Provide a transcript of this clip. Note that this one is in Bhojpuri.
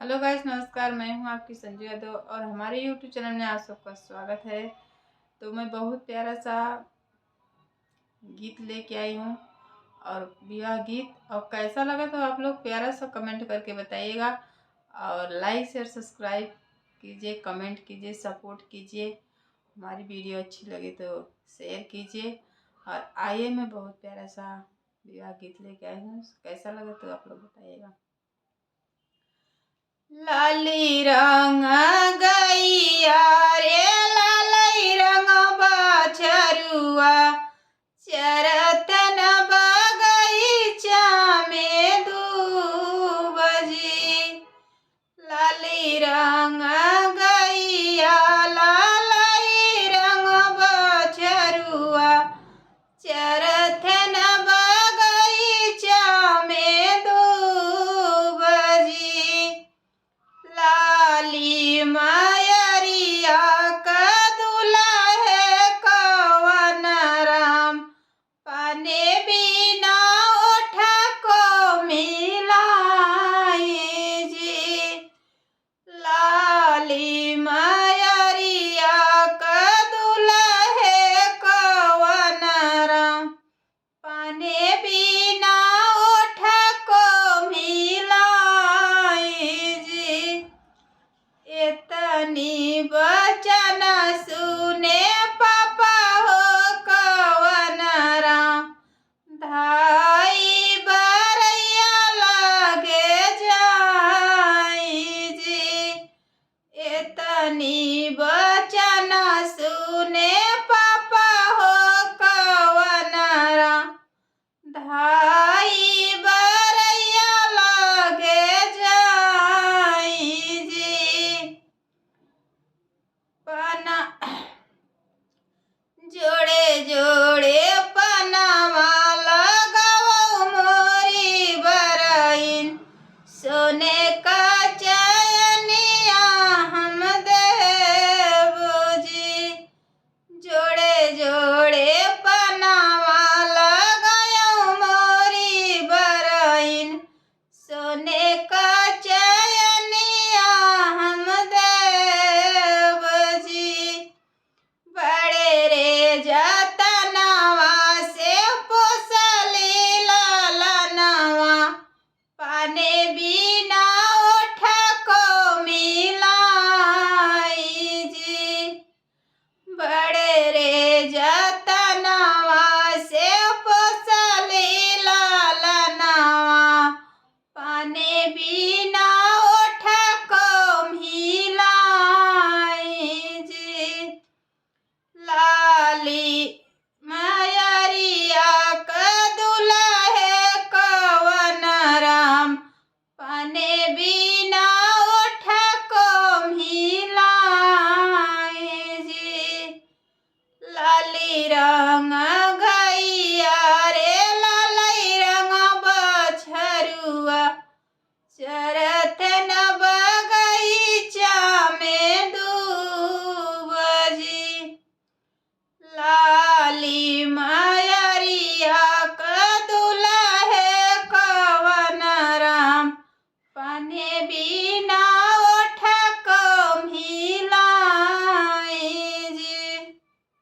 हेलो गाइस, नमस्कार। मैं हूं आपकी संजू यादव और हमारे यूट्यूब चैनल में आप सबका स्वागत है। तो मैं बहुत प्यारा सा गीत लेके आई हूं और विवाह गीत, और कैसा लगा तो आप लोग प्यारा सा कमेंट करके बताइएगा और लाइक शेयर सब्सक्राइब कीजिए, कमेंट कीजिए, सपोर्ट कीजिए। हमारी वीडियो अच्छी लगे तो शेयर कीजिए। और आइए, मैं बहुत प्यारा सा विवाह गीत लेके आई हूँ, कैसा लगा तो आप लोग बताइएगा। लाली रंग गैया रे लाली रंग बछरुआ चरतन बगीचा में दूबजी। लाली रंग गैया लाली रंग बछरुआ चरतन बगीचा में दूबजी। लाली मयरिया का दुल्हा कवन राम पाने बिना ओठ को मिलाई जी। लाली मयरिया का दुल्हा कवन राम पाने बिना ओठ को मिलाई जी। इतनी वचन सुने पापा हो कवन राम धाई बरैया लगे जाई जी। इतनी वचन सुने पापा हो कवन राम धाई बरैया लगे जाई जी। पना जोड़े जोड़े पनावा लगाओ मोरी बरइन सोने